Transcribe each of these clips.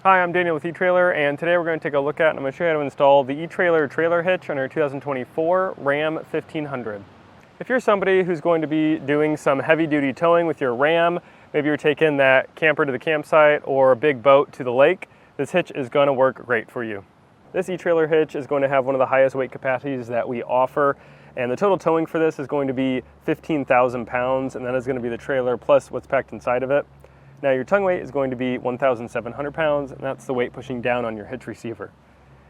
Hi, I'm Daniel with eTrailer, and today we're going to take a look at and I'm going to show you how to install the eTrailer trailer hitch on our 2024 Ram 1500. If you're somebody who's going to be doing some heavy-duty towing with your Ram, maybe you're taking that camper to the campsite or a big boat to the lake, this hitch is going to work great for you. This eTrailer hitch is going to have one of the highest weight capacities that we offer, and the total towing for this is going to be 15,000 pounds, and that is going to be the trailer plus what's packed inside of it. Now your tongue weight is going to be 1,700 pounds, and that's the weight pushing down on your hitch receiver.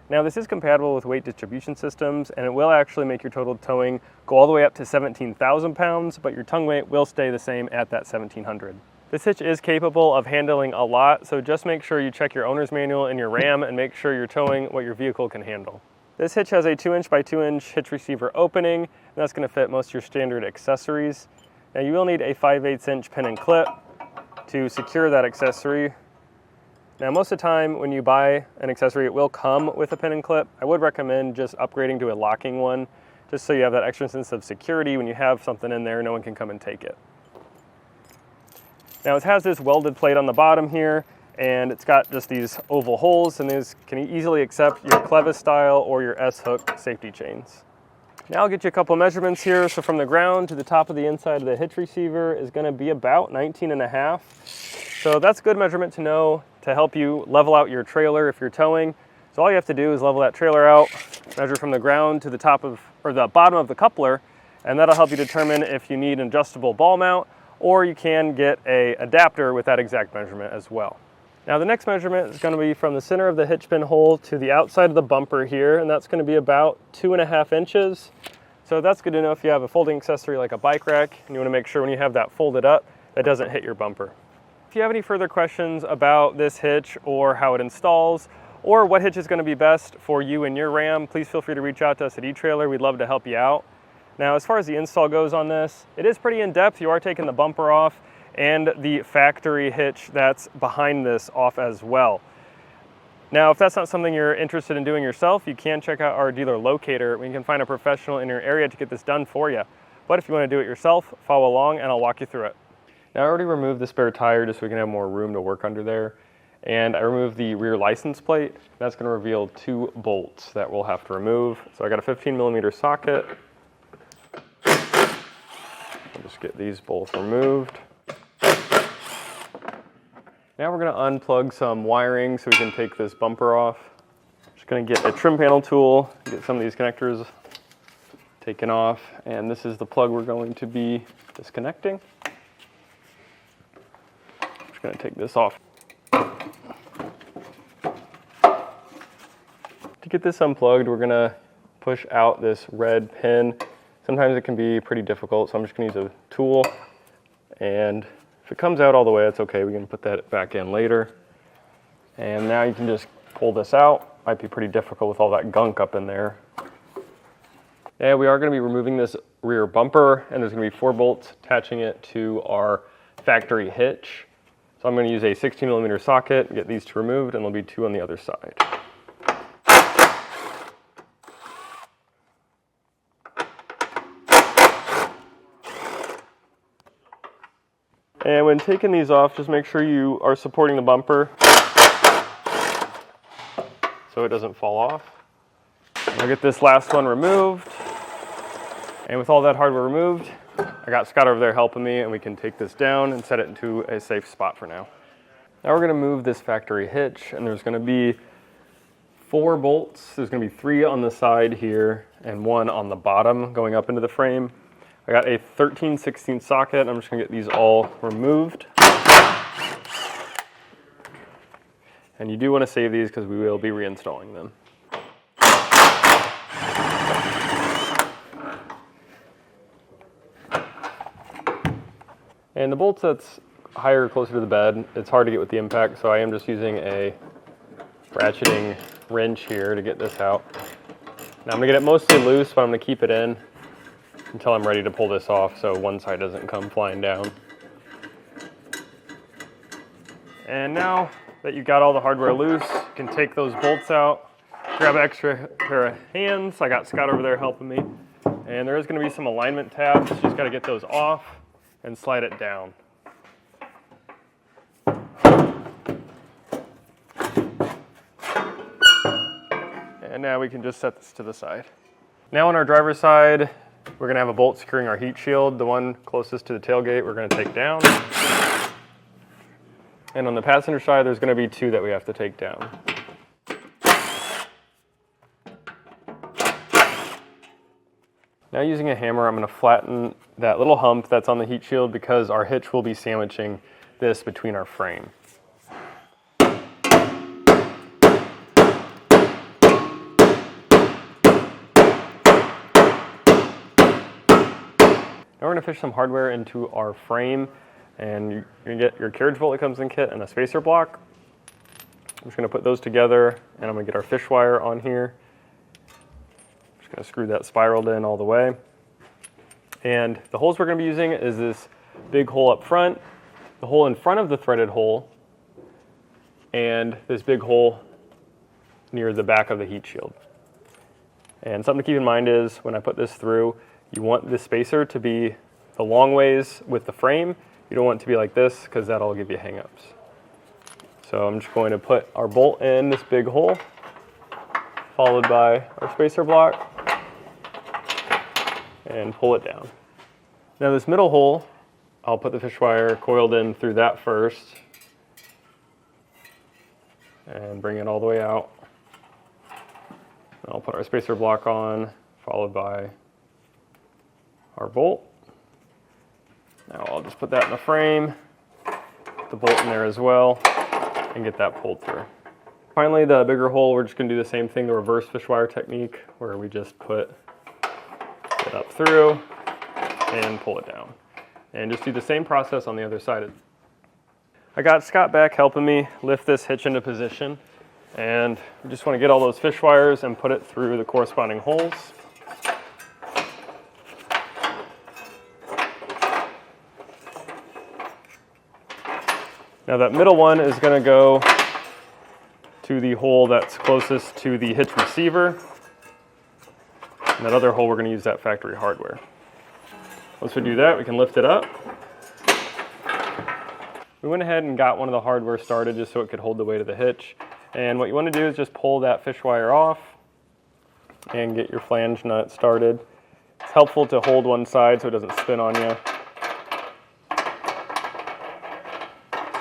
Now this is compatible with weight distribution systems, and it will actually make your total towing go all the way up to 17,000 pounds, but your tongue weight will stay the same at that 1,700. This hitch is capable of handling a lot, so just make sure you check your owner's manual in your Ram and make sure you're towing what your vehicle can handle. This hitch has a 2" by 2" hitch receiver opening, and that's going to fit most of your standard accessories. Now you will need a 5/8" pin and clip to secure that accessory. Now most of the time when you buy an accessory, it will come with a pin and clip. I would recommend just upgrading to a locking one, just so you have that extra sense of security. When you have something in there, no one can come and take it. Now it has this welded plate on the bottom here, and it's got just these oval holes, and these can easily accept your clevis style or your S-hook safety chains. Now I'll get you a couple measurements here. So from the ground to the top of the inside of the hitch receiver is going to be about 19.5. So that's a good measurement to know to help you level out your trailer if you're towing. So all you have to do is level that trailer out, measure from the ground to the top of, or the bottom of the coupler, and that'll help you determine if you need an adjustable ball mount, or you can get an adapter with that exact measurement as well. Now the next measurement is going to be from the center of the hitch pin hole to the outside of the bumper here, and that's going to be about 2.5 inches. So that's good to know if you have a folding accessory like a bike rack, and you want to make sure when you have that folded up, that doesn't hit your bumper. If you have any further questions about this hitch or how it installs, or what hitch is going to be best for you and your Ram, please feel free to reach out to us at eTrailer. We'd love to help you out. Now as far as the install goes on this, it is pretty in-depth. You are taking the bumper off and the factory hitch that's behind this off as well. Now, if that's not something you're interested in doing yourself, you can check out our dealer locator. We can find a professional in your area to get this done for you. But if you want to do it yourself, follow along and I'll walk you through it. Now, I already removed the spare tire just so we can have more room to work under there. And I removed the rear license plate. That's going to reveal 2 bolts that we'll have to remove. So I got a 15mm socket. I'll just get these both removed. Now we're going to unplug some wiring so we can take this bumper off. Just going to get a trim panel tool, get some of these connectors taken off, and this is the plug we're going to be disconnecting. Just going to take this off. To get this unplugged, we're going to push out this red pin. Sometimes it can be pretty difficult, so I'm just going to use a tool, and if it comes out all the way, that's okay. We can put that back in later. And now you can just pull this out. Might be pretty difficult with all that gunk up in there. And we are going to be removing this rear bumper, and there's going to be 4 bolts attaching it to our factory hitch. So I'm going to use a 16mm socket, get these 2 removed, and there'll be 2 on the other side. And when taking these off, just make sure you are supporting the bumper so it doesn't fall off. I'll get this last one removed. And with all that hardware removed, I got Scott over there helping me, and we can take this down and set it into a safe spot for now. Now we're going to move this factory hitch, and there's going to be 4 bolts. There's going to be 3 on the side here and 1 on the bottom going up into the frame. I got a 13/16 socket. I'm just going to get these all removed. And you do want to save these because we will be reinstalling them. And the bolts that's higher, closer to the bed, it's hard to get with the impact, so I am just using a ratcheting wrench here to get this out. Now I'm going to get it mostly loose, but I'm going to keep it in until I'm ready to pull this off so one side doesn't come flying down. And now that you've got all the hardware loose, you can take those bolts out, grab an extra pair of hands. I got Scott over there helping me. And there is going to be some alignment tabs. You just got to get those off and slide it down. And now we can just set this to the side. Now on our driver's side, we're gonna have a bolt securing our heat shield. The one closest to the tailgate we're gonna take down. And on the passenger side, there's gonna be two that we have to take down. Now using a hammer, I'm gonna flatten that little hump that's on the heat shield because our hitch will be sandwiching this between our frame. Now we're going to fish some hardware into our frame, and you're going to get your carriage bolt that comes in kit and a spacer block. I'm just going to put those together, and I'm going to get our fish wire on here. I'm just going to screw that spiraled in all the way. And the holes we're going to be using is this big hole up front, the hole in front of the threaded hole, and this big hole near the back of the heat shield. And something to keep in mind is when I put this through, you want the spacer to be the long ways with the frame. You don't want it to be like this because that'll give you hang-ups. So I'm just going to put our bolt in this big hole, followed by our spacer block, and pull it down. Now this middle hole, I'll put the fish wire coiled in through that first, and bring it all the way out. I'll put our spacer block on, followed by our bolt. Now I'll just put that in the frame, put the bolt in there as well, and get that pulled through. Finally, the bigger hole, we're just going to do the same thing, the reverse fish wire technique, where we just put it up through and pull it down. And just do the same process on the other side. I got Scott back helping me lift this hitch into position, and we just want to get all those fish wires and put it through the corresponding holes. Now that middle one is going to go to the hole that's closest to the hitch receiver. And that other hole, we're going to use that factory hardware. Once we do that, we can lift it up. We went ahead and got one of the hardware started just so it could hold the weight of the hitch. And what you want to do is just pull that fish wire off and get your flange nut started. It's helpful to hold one side so it doesn't spin on you.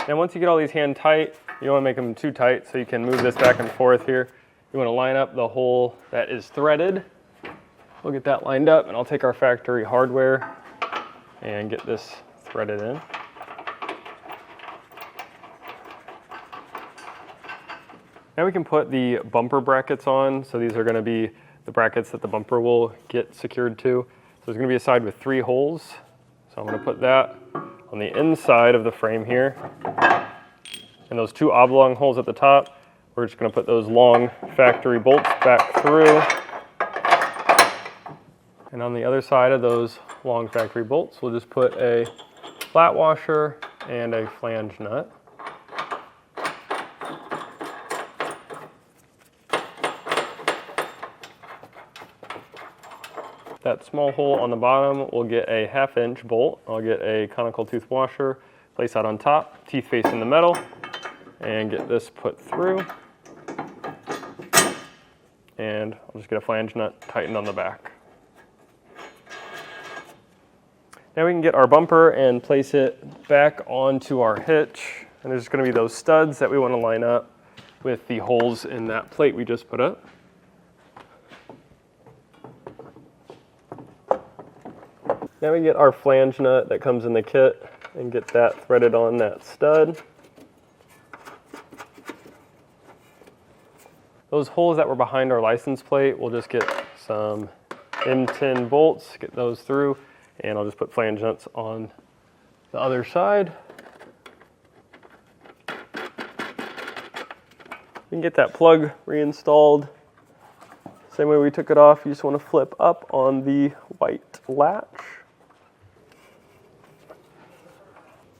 And once you get all these hand tight, you don't want to make them too tight, so you can move this back and forth here. You want to line up the hole that is threaded. We'll get that lined up, and I'll take our factory hardware and get this threaded in. Now we can put the bumper brackets on. So these are going to be the brackets that the bumper will get secured to. So there's going to be a side with 3 holes. So I'm going to put that on the inside of the frame here. And those 2 oblong holes at the top, we're just going to put those long factory bolts back through. And on the other side of those long factory bolts, we'll just put a flat washer and a flange nut. That small hole on the bottom will get a 1/2 inch bolt. I'll get a conical tooth washer, place that on top, teeth facing the metal, and get this put through. And I'll just get a flange nut tightened on the back. Now we can get our bumper and place it back onto our hitch. And there's going to be those studs that we want to line up with the holes in that plate we just put up. Now we get our flange nut that comes in the kit and get that threaded on that stud. Those holes that were behind our license plate, we'll just get some M10 bolts, get those through, and I'll just put flange nuts on the other side. You can get that plug reinstalled. Same way we took it off, you just want to flip up on the white latch.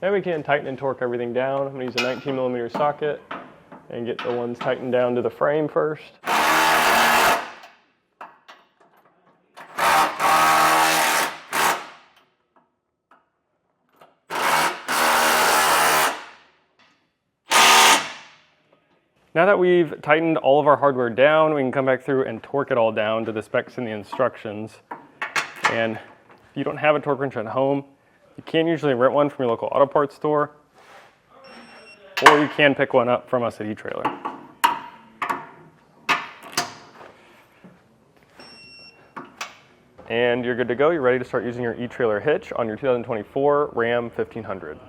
Now we can tighten and torque everything down. I'm going to use a 19mm socket and get the ones tightened down to the frame first. Now that we've tightened all of our hardware down, we can come back through and torque it all down to the specs and the instructions. And if you don't have a torque wrench at home, you can usually rent one from your local auto parts store, or you can pick one up from us at etrailer. And you're good to go. You're ready to start using your etrailer hitch on your 2024 Ram 1500.